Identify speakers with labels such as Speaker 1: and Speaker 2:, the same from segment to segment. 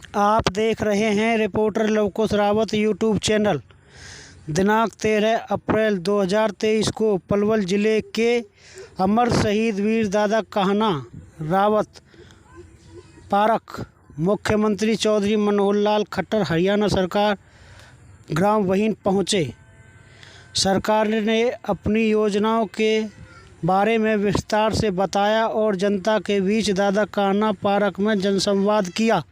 Speaker 1: आप देख रहे हैं reporter Lavkush Rawat YouTube channel. दिनांक 13 अप्रैल 2023 को पलवल जिले के अमर शहीद वीर दादा कान्हा रावत पार्क मुख्यमंत्री चौधरी मनोहर लाल खट्टर हरियाणा सरकार ग्राम वहीन पहुँचे। सरकार ने अपनी योजनाओं के बारे में विस्तार से बताया और जनता के बीच दादा कान्हा पार्क में जनसंवाद किया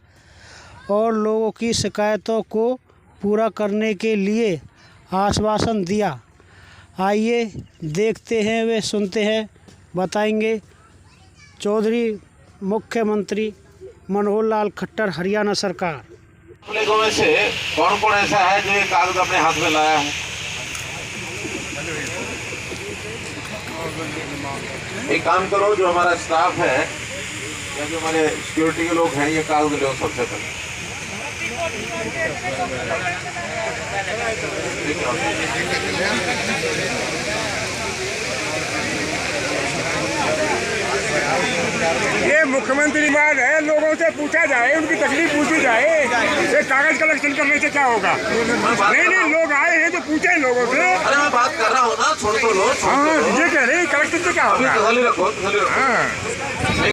Speaker 1: और लोगों की शिकायतों को पूरा करने के लिए आश्वासन दिया। आइए देखते हैं वे सुनते हैं, बताएंगे चौधरी मुख्यमंत्री मनोहर लाल खट्टर हरियाणा सरकार।
Speaker 2: अपने गाँव में से कौन कौन ऐसा है जो ये कागज अपने हाथ में लाया है? एक काम करो, जो हमारा स्टाफ है या जो हमारे सिक्योरिटी के लोग हैं, ये कागज लो सबसे पहले।
Speaker 3: ये मुख्यमंत्री बात है, लोगों से पूछा जाए, उनकी तकलीफ पूछी जाए। ये कागज कलेक्शन करने से क्या होगा? नहीं, लोग आए हैं तो पूछे लोगों से।
Speaker 2: अरे मैं बात कर रहा हूँ ना, छोड़ तो लो।
Speaker 3: हाँ, ये कह रहे कलेक्शन से क्या होगा?
Speaker 2: रखो।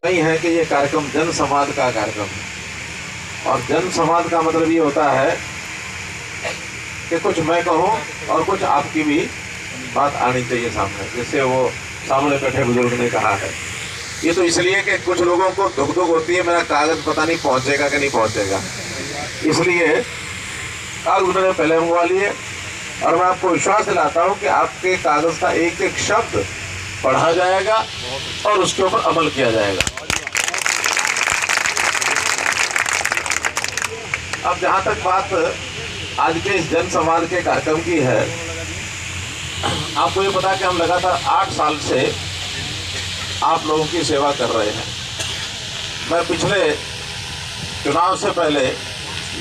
Speaker 2: नहीं है कि ये कार्यक्रम जन संवाद का कार्यक्रम है, और जन संवाद का मतलब ये होता है कि कुछ मैं कहूँ और कुछ आपकी भी बात आनी चाहिए सामने, जैसे वो सामने बैठे बुजुर्ग ने कहा है। ये तो इसलिए कि कुछ लोगों को दुख होती है, मेरा कागज पता नहीं पहुंचेगा कि नहीं पहुंचेगा, इसलिए कागज उन्होंने पहले मंगवा लिए। और मैं आपको विश्वास दिलाता हूं कि आपके कागज का एक एक शब्द पढ़ा जाएगा और उसके ऊपर अमल किया जाएगा। अब जहां तक बात आज के इस जन संवाद के कार्यक्रम की है, आपको ये पता कि हम लगातार 8 साल से आप लोगों की सेवा कर रहे हैं। मैं पिछले चुनाव से पहले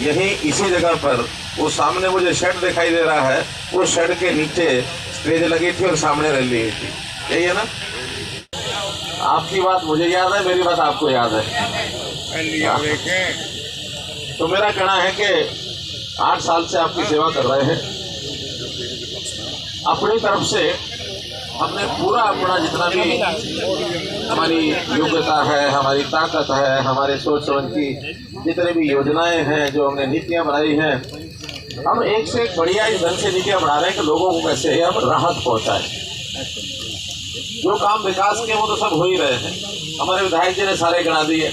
Speaker 2: यहीं इसी जगह पर, वो सामने मुझे शेड दिखाई दे रहा है, वो शेड के नीचे स्टेज लगी थी और सामने रैली हुई थी, यही है ना? आपकी बात मुझे याद है, मेरी बात आपको याद है। तो मेरा कहना है कि 8 साल से आपकी सेवा कर रहे हैं। अपनी तरफ से हमने पूरा अपना जितना भी हमारी योग्यता है, हमारी ताकत है, हमारे सोच समझ की जितने भी योजनाएं हैं, जो हमने नीतियां बनाई हैं, हम एक से एक बढ़िया इस ढंग से नीतियां बना रहे हैं कि लोगों को कैसे हम राहत पहुंचाएं। जो काम विकास के वो तो सब हो ही रहे हैं। हमारे विधायक जी ने सारे गिना दिए,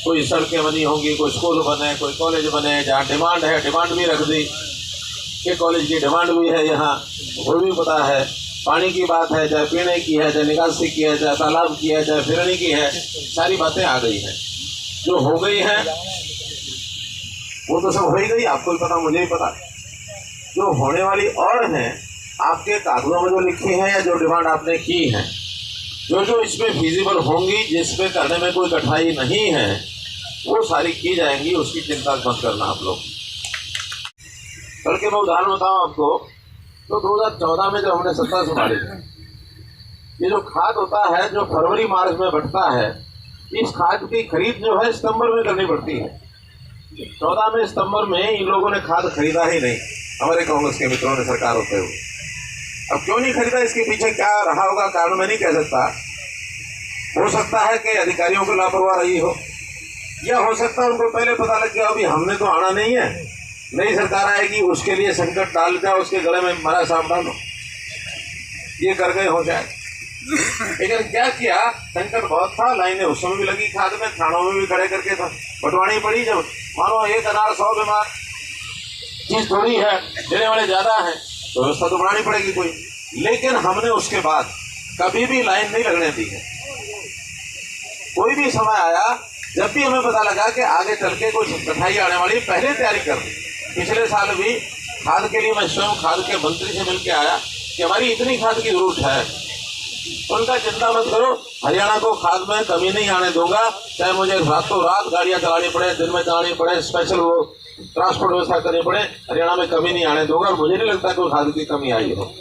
Speaker 2: कोई सड़कें बनी होंगी, कोई स्कूल बने, कोई कॉलेज बने, जहाँ डिमांड है डिमांड भी रख दी कि कॉलेज की डिमांड भी है, यहाँ वो भी पता है। पानी की बात है, चाहे पीने की है, चाहे निकासी की है, चाहे तालाब की है, चाहे फिरनी की है, सारी बातें आ गई हैं। जो हो गई हैं वो तो सब हो ही गई, आपको भी पता, मुझे भी पता। जो होने वाली और हैं, आपके कागजों में जो लिखी हैं या जो डिमांड आपने की है, जो इसमें फिजिबल होंगी, जिसमें करने में कोई कठिनाई नहीं है, वो सारी की जाएंगी। उसकी चिंता मत करना आप लोग। बल्कि मैं उदाहरण बताऊँ आपको, तो 2014 में जब हमने सत्ता संभाली, ये जो खाद होता है जो फरवरी मार्च में बढ़ता है, इस खाद की खरीद जो है सितंबर में करनी पड़ती है। 14 में सितंबर में इन लोगों ने खाद खरीदा ही नहीं, हमारे कांग्रेस के मित्रों ने सरकार होते हुए। अब क्यों नहीं खरीदा, इसके पीछे क्या रहा होगा कारण मैं नहीं कह सकता। हो सकता है कि अधिकारियों को लापरवाह रही हो, या हो सकता है उनको पहले पता लग गया अभी हमने तो आना नहीं है, नई सरकार आएगी, उसके लिए संकट डाल जाओ, उसके गले में मारा सांप डालो, ये कर गए हो जाए। लेकिन क्या किया, संकट बहुत था, लाइनें उस समय भी लगी खाद में, थानों में भी खड़े करके बंटवानी पड़ी। जब मानो 1 अनार 100 बीमार चीज थोड़ी है, देने वाले ज्यादा है, तो व्यवस्था तो बनानी पड़ेगी कोई। लेकिन हमने उसके बाद कभी भी लाइन नहीं लगने दी है। कोई भी समय आया, जब भी हमें पता लगा कि आगे चल के कुछ कठिनाई आने वाली, पहले तैयारी कर दी। पिछले साल भी खाद के लिए मैं स्वयं खाद के मंत्री से मिलकर आया कि हमारी इतनी खाद की जरूरत है। उनका चिंता मत करो, हरियाणा को खाद में कमी नहीं आने दूंगा, चाहे मुझे रातों रात गाड़ियां चलानी पड़े, दिन में चलानी पड़े, स्पेशल वो ट्रांसपोर्ट व्यवस्था करनी पड़े, हरियाणा में कमी नहीं आने दूंगा। और मुझे नहीं लगता कि खाद की कमी आई हो।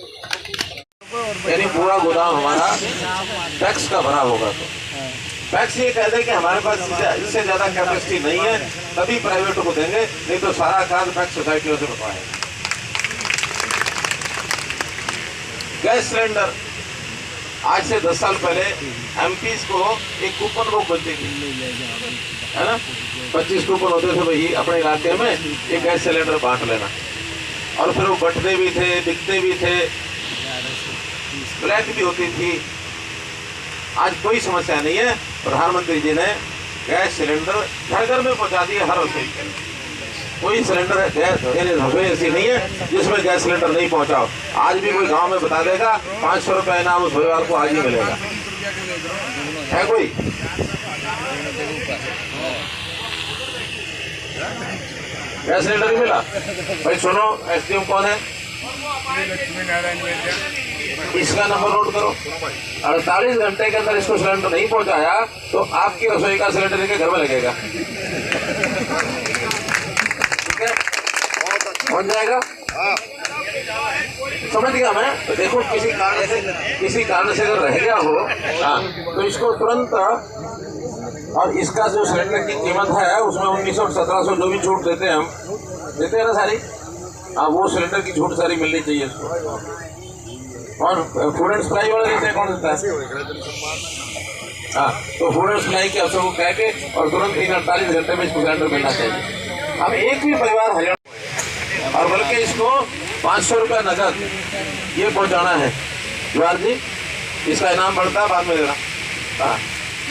Speaker 2: यानी पूरा गोदाम हमारा टैक्स का भरा होगा। तो टैक्स ये कह दे कि हमारे पास इससे ज़्यादा कैपेसिटी नहीं है, तभी प्राइवेट को देंगे, नहीं तो सारा खाद पैक्स सोसाइटियों से बनवाएंगे। गैस सिलेंडर आज से 10 साल पहले एमपीज को एक कूपन बुक बनती थी, है ना, 25 कूपन होते थे भाई, अपने इलाके में एक गैस सिलेंडर बांट लेना, और फिर वो बंटते भी थे, बिकते भी थे, ब्लैक भी होती थी। आज कोई समस्या नहीं है, प्रधानमंत्री जी ने गैस सिलेंडर घर घर में पहुंचा दिए हर रसोई के। कोई सिलेंडर गैस रसोई ऐसी नहीं है जिसमें गैस सिलेंडर नहीं पहुंचाओ। आज भी कोई गांव में बता देगा 500 रुपये इनाम उस परिवार को आज ही मिलेगा, है कोई? गैस सिलेंडर ही मिला भाई। सुनो, एसडीएम कौन है, इसका नंबर नोट करो। 48 घंटे के अंदर इसको सिलेंडर नहीं पहुंचाया तो आपकी रसोई का सिलेंडर लेके घर में लगेगा, ठीक है, पहुंच जाएगा। समझ गया मैं। तो देखो, किसी कारण से अगर रह गया हो, हाँ, तो इसको तुरंत, और इसका जो सिलेंडर की कीमत है उसमें 1900 और 1700 जो भी छूट देते हैं, हम देते हैं ना सारी, हाँ, वो सिलेंडर की छूट सारी मिलनी चाहिए इसको। और फूड एंड सप्लाई वाले देते हैं, कौन देता है? हाँ, तो फूड एंड सप्लाई के अफसर को कह के और तुरंत 48 घंटे में इसको सिलेंडर मिलना चाहिए। अब एक भी परिवार हरियाणा, और बल्कि इसको 500 रुपये नकद ये पहुंचाना है। जवाहर जी, इसका इनाम बढ़ता है, बाद में देना। हाँ,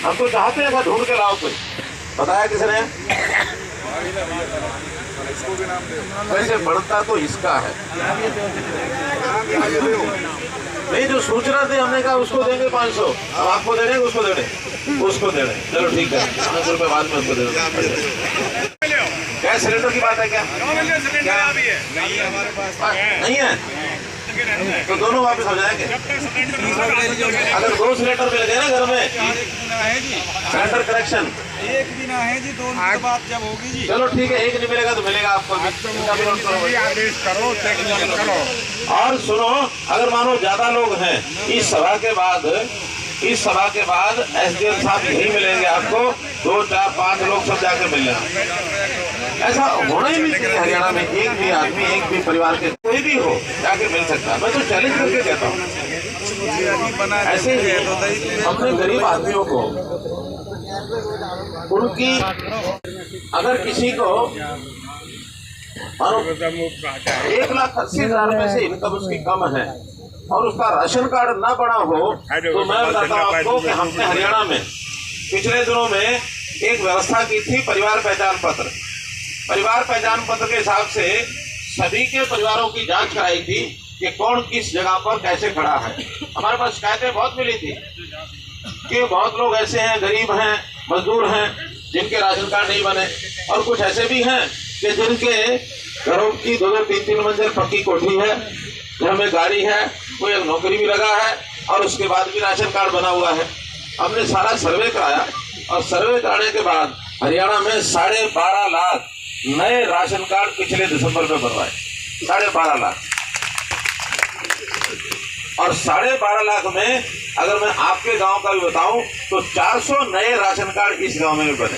Speaker 2: हम तो चाहते हैं ढूंढ के लाओ, कोई बताया किसने? वैसे बढ़ता तो इसका है, नहीं, जो सूचना थी हमने कहा उसको देंगे 500, अब आपको दे रहे हैं, उसको दे रहे हैं, चलो ठीक है, 500 रुपये बाद में उसको दे देंगे। गैस सिलेंडर की बात है क्या? नहीं है, तो दोनों वापस हो जाएंगे। अगर 2 सिलेंडर मिल गए ना घर में, सिलेंडर कनेक्शन
Speaker 4: एक दिन है जी, 2 दिन बाद जब होगी जी।
Speaker 2: चलो ठीक है, एक नहीं मिलेगा तो मिलेगा आपको भी।
Speaker 3: आदेश करो, टेक्निकल करो।
Speaker 2: और सुनो, अगर मानो ज्यादा लोग हैं, इस सभा के बाद एसडीएम साहब यही मिलेंगे आपको, 2, 4, 5 लोग सब जाके मिल लेंगे। ऐसा होना ही नहीं चाहिए हरियाणा में, एक भी आदमी, एक भी परिवार के कोई भी हो जाके मिल सकता है। मैं तो चैलेंज करके कहता हूँ, ऐसे ही अपने गरीब आदमियों को, उनकी, अगर किसी को 1,80,000 रुपए से इनकम उसकी कम है और उसका राशन कार्ड ना बना हो, तो मैं बताता हूँ आपको कि हमने हरियाणा में पिछले दिनों में एक व्यवस्था की थी, परिवार पहचान पत्र। परिवार पहचान पत्र के हिसाब से सभी के परिवारों की जांच कराई थी कि कौन किस जगह पर कैसे खड़ा है। हमारे पास शिकायतें बहुत मिली थी कि बहुत लोग ऐसे हैं, गरीब हैं, मजदूर हैं, जिनके राशन कार्ड नहीं बने, और कुछ ऐसे भी हैं कि जिनके घरों की 2-2, 3-3 मंजिल पक्की कोठी है, घर में गाड़ी है, कोई एक नौकरी भी लगा है, और उसके बाद भी राशन कार्ड बना हुआ है। हमने सारा सर्वे कराया, और सर्वे कराने के बाद हरियाणा में 12.5 लाख नए राशन कार्ड पिछले दिसंबर में बनवाए, 12.5 लाख। और 12.5 लाख में अगर मैं आपके गांव का भी बताऊं तो 400 नए राशन कार्ड इस गांव में भी बने,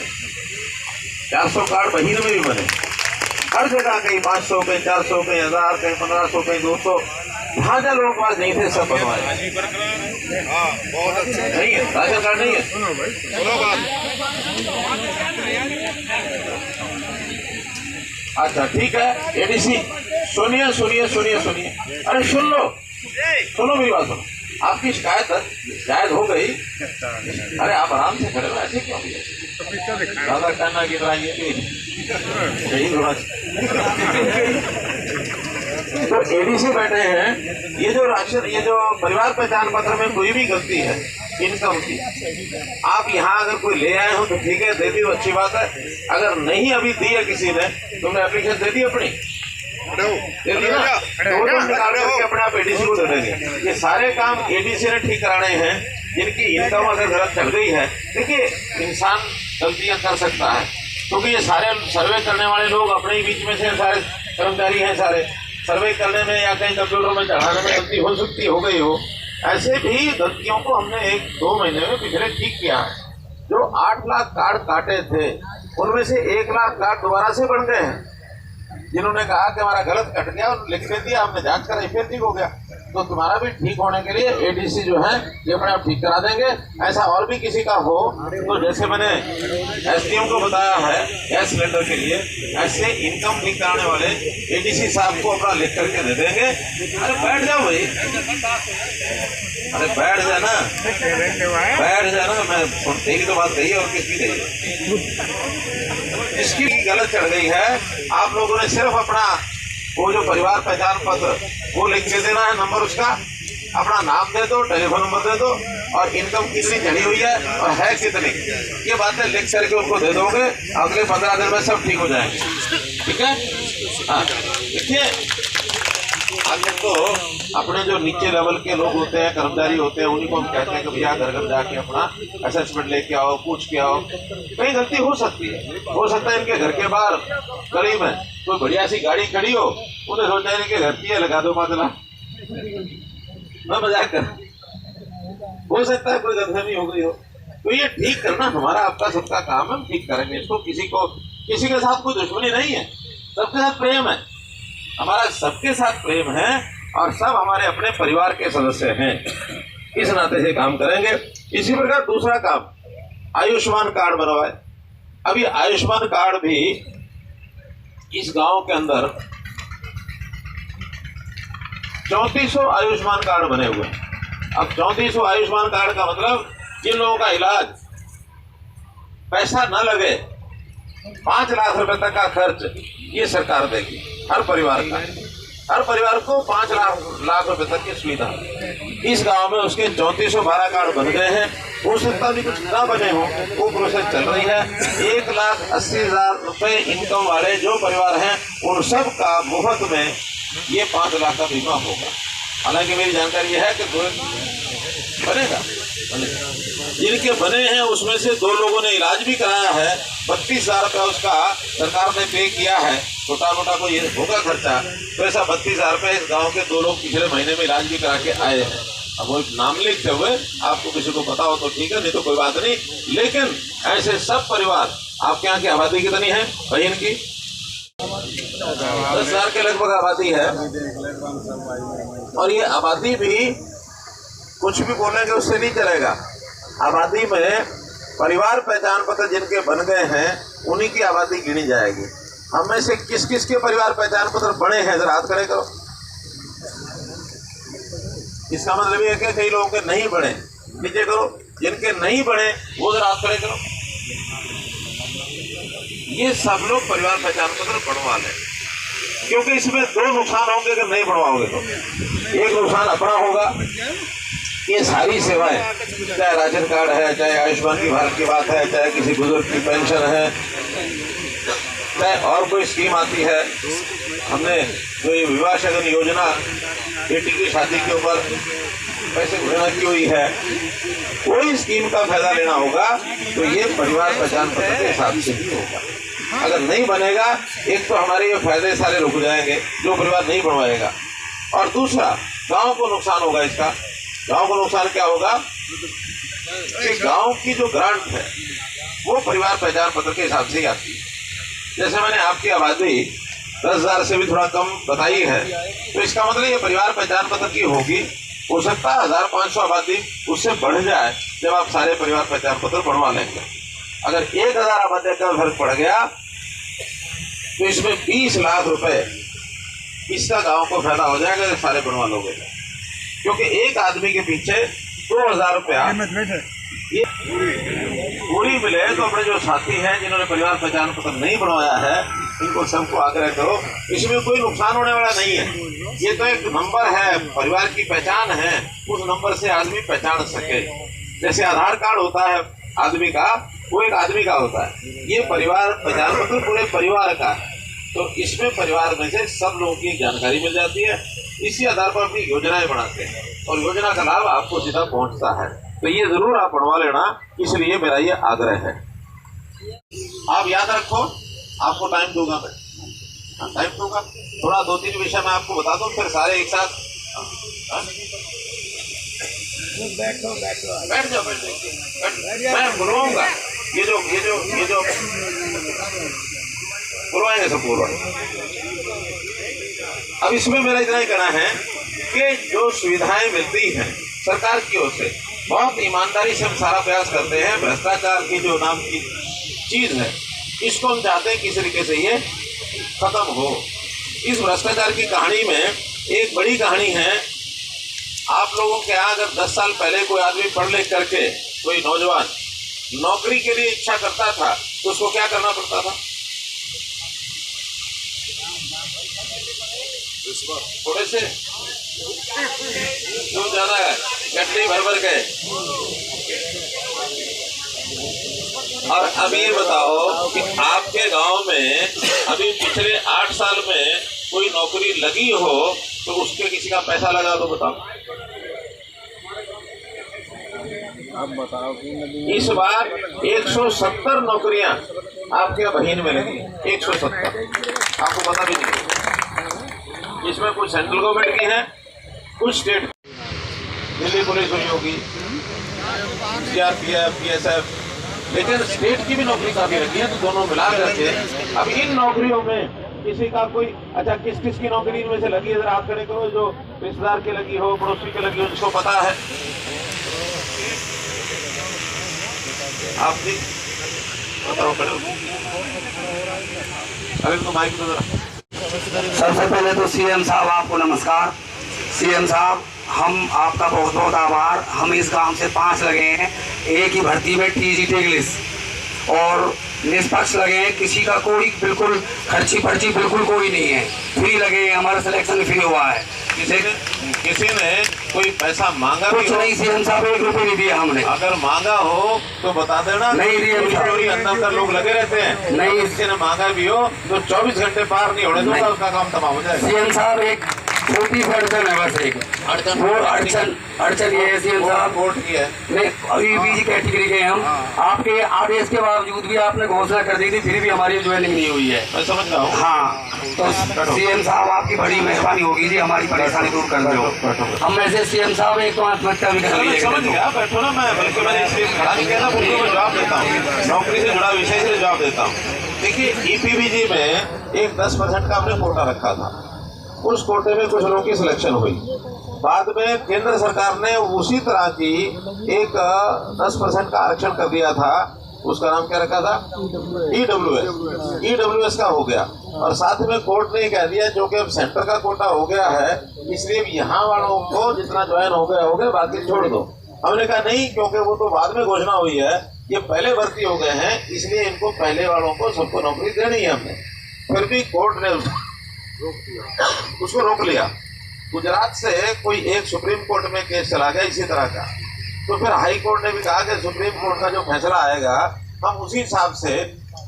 Speaker 2: 400 कार्ड महीने में भी बने, हर जगह, कहीं 500, कहीं 400, कहीं 1000, कहीं 1500, कहीं 200, जहाँ जहाँ लोगों के पास नहीं थे सब बनवाए। नहीं है राशन कार्ड, नहीं है। अच्छा ठीक है, एडीसी सुनिए, अरे सुनो मेरी बात सुनो। आपकी शिकायत हो गई, अरे आप आराम से खड़े हो, ऐसे क्यों? ज्यादा कहना की तरह यही थोड़ा। तो एडीसी बैठे हैं, ये जो परिवार पहचान पत्र में कोई भी गलती है इनकम की, आप यहाँ अगर कोई ले आए हो तो ठीक है, दे दी तो अच्छी बात है। अगर नहीं अभी दी है किसी ने, तुमने एप्लीकेशन दे दी अपनी, दे दी ना, तो वो तुम निकाल करके अपने आप एडीसी को दे देंगे। ये सारे काम एडीसी ने ठीक कराने हैं, जिनकी इनकम अगर गलत चल गई है। देखिए, इंसान गलतियां कर सकता है, क्योंकि ये सारे सर्वे करने वाले लोग अपने ही बीच में से सारे कर्मचारी हैं, सारे सर्वे करने में या कहीं कंप्यूटर में चढ़ाने में गलती हो सकती, हो गई हो। ऐसे भी गलतियों को हमने 1-2 महीने में पिछले ठीक किया है। जो 8 लाख कार्ड काटे थे, उनमें से 1 लाख कार्ड दोबारा से बन गए हैं। जिन्होंने कहा कि हमारा गलत कट गया और लिख के दिया, हमने जांच कराई, फिर ठीक हो गया। तो तुम्हारा भी ठीक होने के लिए एडीसी जो है ये अपने आप ठीक करा देंगे। ऐसा और भी किसी का हो तो जैसे मैंने एसडीएम को बताया है गैस सिलेंडर के लिए, ऐसे इनकम ठीक कराने वाले एडीसी साहब को अपना लिख करके दे देंगे। अरे बैठ जाओ भाई, अरे बैठ जाना, बैठ जाना। मैं सुनते ही तो बात कही है और किसकी कही है, इसकी गलत चढ़ गई है। आप लोगों ने सिर्फ अपना वो जो परिवार पहचान पत्र वो लिख के देना है, नंबर उसका, अपना नाम दे दो, टेलीफोन नंबर दे दो और इनकम कितनी चढ़ी हुई है और है कितनी, ये बातें लिख करके उनको दे दोगे। अगले 15 दिन में सब ठीक हो जाएंगे। ठीक है, हाँ देखिए, आगे तो अपने जो नीचे लेवल के लोग होते हैं, कर्मचारी होते हैं, उन्हीं को हम कहते हैं कि भैया घर घर जाके अपना असेसमेंट लेके आओ, पूछ के आओ। कहीं गलती हो सकती है, हो सकता है इनके घर के बाहर गली में कोई बढ़िया सी गाड़ी खड़ी हो, उन्हें सोचा है इनके घर की लगा दो 5 लाख, मैं मजाक कर, हो सकता है कोई गलती हो गई हो। तो ये ठीक करना हमारा आपका सबका काम है, हम ठीक करेंगे इसको। किसी के साथ कोई दुश्मनी नहीं है, सबके साथ प्रेम है, हमारा सबके साथ प्रेम है और सब हमारे अपने परिवार के सदस्य हैं, इस नाते से काम करेंगे। इसी प्रकार दूसरा काम, आयुष्मान कार्ड बनवाए। अभी आयुष्मान कार्ड भी इस गांव के अंदर 3400 आयुष्मान कार्ड बने हुए हैं। अब 3400 आयुष्मान कार्ड का मतलब जिन लोगों का इलाज पैसा न लगे, 5 लाख रुपए तक का खर्च ये सरकार देगी हर परिवार का, हर परिवार को 5 लाख रुपए तक की सुविधा। इस गांव में उसके 3412 कार्ड बन गए हैं। हो सकता भी कुछ ना बने हो, वो प्रोसेस चल रही है। 1,80,000 रुपए इनकम वाले जो परिवार हैं उन सब का मुफ्त में ये 5 लाख का बीमा होगा। हालांकि मेरी जानकारी है कि 2 बनेगा, जिनके बने हैं उसमें से 2 लोगों ने इलाज भी कराया है। 32,000 रुपया उसका सरकार ने पे किया है, छोटा मोटा कोई होगा खर्चा, तो ऐसा 32,000 रुपये इस गांव के 2 लोग पिछले महीने में इलाज भी करा के आए हैं। अब वो नाम लिखते हुए आपको किसी को पता हो तो ठीक है, नहीं तो कोई बात नहीं। लेकिन ऐसे सब परिवार, आपके यहाँ की आबादी कितनी है भाई इनकी? 10,000 के लगभग आबादी है। और ये आबादी भी कुछ भी बोलेंगे उससे नहीं चलेगा। आबादी में परिवार पहचान पत्र जिनके बन गए हैं उन्हीं की आबादी गिनी जाएगी। हम में से किस किस के परिवार पहचान पत्र बने हैं, जरा हाथ खड़े करो। इसका मतलब ये है कि कई लोगों के नहीं बने, नीचे करो। जिनके नहीं बने वो जरा हाथ खड़े करो। ये सब लोग परिवार पहचान पत्र बनवा लें, क्योंकि इसमें 2 नुकसान होंगे अगर नहीं बनवाओगे तो। एक नुकसान अपना होगा, ये सारी सेवाएं, चाहे राशन कार्ड है, चाहे आयुष्मान की भारत की बात है, चाहे किसी बुजुर्ग की पेंशन है, चाहे और कोई स्कीम आती है, हमने जो ये विवाह शगन योजना बेटी की शादी के ऊपर पैसे घोषणा की हुई है, कोई स्कीम का फायदा लेना होगा तो ये परिवार पहचान पत्र के हिसाब से ही होगा। अगर नहीं बनेगा, एक तो हमारे ये फायदे सारे रुक जाएंगे जो परिवार नहीं बनवाएगा, और दूसरा गांव को नुकसान होगा। इसका गांव को नुकसान क्या होगा कि गांव की जो ग्रांट है वो परिवार पहचान पत्र के हिसाब से ही आती है। जैसे मैंने आपकी आबादी 10,000 से भी थोड़ा कम बताई है, तो इसका मतलब ये परिवार पहचान पत्र की होगी। हो सकता है 1,500 आबादी उससे बढ़ जाए जब आप सारे परिवार पहचान पत्र बनवा लेंगे। अगर 1,000 आबादी का फर्क पड़ गया तो इसमें 20 लाख रुपए इसका गांव को फायदा हो जाएगा जब सारे बनवा लोगे, क्योंकि एक आदमी के पीछे 2,000 रुपया ये पूरी मिले। तो अपने जो साथी हैं जिन्होंने परिवार पहचान पत्र नहीं बनवाया है, इनको सबको आग्रह करो, इसमें कोई नुकसान होने वाला नहीं है। ये तो एक नंबर है, परिवार की पहचान है, उस नंबर से आदमी पहचान सके। जैसे आधार कार्ड होता है आदमी का, वो एक आदमी का होता है, ये परिवार पहचान पत्र पूरे परिवार का है। तो इसमें परिवार में से सब लोगों की जानकारी मिल जाती है। इसी आधार पर अपनी योजनाएं बनाते हैं और योजना का लाभ आपको सीधा पहुंचता है। तो ये जरूर आप बनवा लेना, इसलिए मेरा ये आग्रह है। आप याद रखो, आपको टाइम दूंगा मैं, टाइम दूंगा थोड़ा, 2-3 विषय मैं आपको बता दूं, फिर सारे एक साथ बैठ जाओ, मैं बुलवाऊंगा। ये जो करवाएंगे सब करवाएंगे। अब इसमें मेरा इतना ही कहना है कि जो सुविधाएं मिलती हैं सरकार की ओर से, बहुत ईमानदारी से हम सारा प्रयास करते हैं। भ्रष्टाचार की जो नाम की चीज है, इसको हम चाहते हैं किस तरीके से ये खत्म हो। इस भ्रष्टाचार की कहानी में एक बड़ी कहानी है। आप लोगों के यहाँ अगर 10 साल पहले कोई आदमी पढ़ लिख करके, कोई नौजवान नौकरी के लिए इच्छा करता था तो उसको क्या करना पड़ता था? थोड़े से जो ज्यादा गट्टी भर गए। और अब ये बताओ कि आपके गांव में अभी पिछले 8 साल में कोई नौकरी लगी हो तो उसके किसी का पैसा लगा तो बताओ।
Speaker 4: अब बताओ कि
Speaker 2: इस बार 170 नौकरियां आपके बहिन में लगी, 170, आपको पता भी नहीं। इसमें कुछ सेंट्रल गवर्नमेंट की है, कुछ स्टेट, दिल्ली पुलिस हुई होगी, CRPF, PSF, लेकिन स्टेट की भी नौकरी काफी लगी है। तो दोनों मिला करके अब इन नौकरियों में किसी का कोई, अच्छा किस किस की नौकरी इनमें से लगी है जरा हाथ खड़े करो। जो रिश्तेदार की लगी हो, पड़ोसी की लगी हो, जिसको पता है। आप जी बताओ, खड़े हो। अरे तो माइक तो जरा।
Speaker 5: सबसे पहले तो CM साहब आपको नमस्कार। CM साहब, हम आपका बहुत बहुत आभार। हम इस गांव से 5 लगे हैं, एक ही भर्ती में TGT इंग्लिश, और निष्पक्ष लगे हैं। किसी का कोई बिल्कुल खर्ची पर्ची बिल्कुल कोई नहीं है, फ्री लगे हैं। हमारा सिलेक्शन फ्री हुआ है।
Speaker 2: किसी ने कोई पैसा मांगा
Speaker 5: कुछ
Speaker 2: भी
Speaker 5: नहीं CM साहब, 1 रुपये नहीं दिया हमने।
Speaker 2: अगर मांगा हो तो बता देना।
Speaker 5: नहीं दिया,
Speaker 2: चोरी अंदर लोग लगे रहते हैं।
Speaker 5: नहीं,
Speaker 2: किसी ने मांगा भी हो तो 24 घंटे पार नहीं होने दूंगा, उसका काम तमाम हो जाएगा।
Speaker 5: CM साहब, एक छोटी सी अड़चन है बस, एक वो अड़चन ये है CM साहब,
Speaker 2: कोर्ट की है।
Speaker 5: अभी BC कैटेगरी के हम, आपके आदेश के बावजूद भी आपने घोषणा कर दी थी, फिर भी हमारी ज्वाइनिंग नहीं हुई है।
Speaker 2: मैं समझ रहा हूँ।
Speaker 5: हाँ, तो CM साहब आपकी बड़ी मेहरबानी होगी जी, हमारी परेशानी दूर कर दो। हम ऐसे CM साहब एक तो आत्महत्या भी कर ली है।
Speaker 2: समझ गया, बैठो ना। मैं बल्कि मैंने इसलिए खड़ा नहीं कहता, मैं जवाब देता हूँ, नौकरी से जुड़ा विषय से जवाब देता हूँ। देखिए, EPBG में एक 10% का हमने कोटा रखा था। उस कोटे में कुछ लोगों की सिलेक्शन हुई। बाद में केंद्र सरकार ने उसी तरह की एक 10% का आरक्षण कर दिया था। उसका नाम क्या रखा था? EWS का हो गया। और साथ में कोर्ट ने कह दिया जो कि अब सेंटर का कोटा हो गया है, इसलिए यहाँ वालों को जितना ज्वाइन हो गया, बाकी छोड़ दो। हमने कहा नहीं, क्योंकि वो तो बाद में घोषणा हुई है, ये पहले भर्ती हो गए हैं, इसलिए इनको पहले वालों को सबको नौकरी देनी है हमने। फिर भी कोर्ट ने उसको रोक लिया। गुजरात से कोई एक सुप्रीम कोर्ट में केस चला गया इसी तरह का। तो फिर हाई कोर्ट ने भी कहा कि सुप्रीम कोर्ट का जो फैसला आएगा हम उसी हिसाब से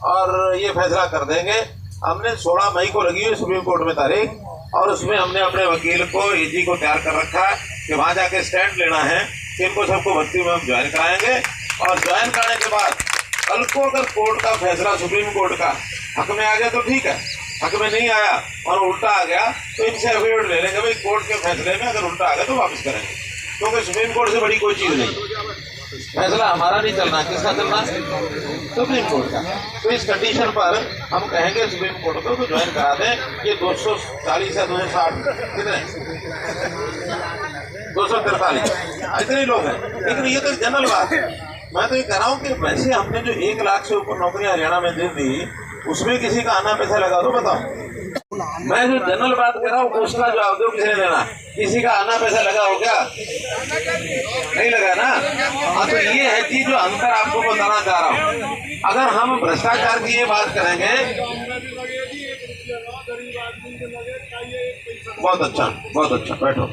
Speaker 2: और ये फैसला कर देंगे। हमने 16 मई को लगी हुई सुप्रीम कोर्ट में तारीख, और उसमें हमने अपने वकील को, AG को तैयार कर रखा है कि वहाँ जाके स्टैंड लेना है कि इनको सबको भर्ती में हम ज्वाइन कराएंगे। और ज्वाइन कराने के बाद कल को अगर कोर्ट का फैसला सुप्रीम कोर्ट का हक में आ गया तो ठीक है, हक में नहीं आया और उल्टा आ गया तो इनसे एफिडेविट ले लेंगे भाई कोर्ट के फैसले में अगर उल्टा आ गया तो वापस करेंगे, क्योंकि सुप्रीम कोर्ट से बड़ी कोई चीज नहीं। फैसला हमारा नहीं चलना, किसका चलना? सुप्रीम कोर्ट का। तो इस कंडीशन पर हम कहेंगे सुप्रीम कोर्ट को तो ज्वाइन करा दें। ये 240 या 260 कितने 243 इतने लोग हैं। लेकिन ये तो जनरल बात है। मैं तो ये कह रहा हूँ कि वैसे हमने जो 1 लाख से ऊपर नौकरी हरियाणा में दे दी, उसमें किसी का आना पैसा लगा दो, बताओ। मैं जो जनरल बात कर रहा हूँ उसका जवाब दो, किसने देना? किसी का आना पैसा लगा हो क्या? नहीं लगा ना। हाँ, तो ये है कि जो अंतर आपको बताना चाह रहा हूँ। अगर हम भ्रष्टाचार की ये बात करेंगे, बहुत अच्छा, बैठो।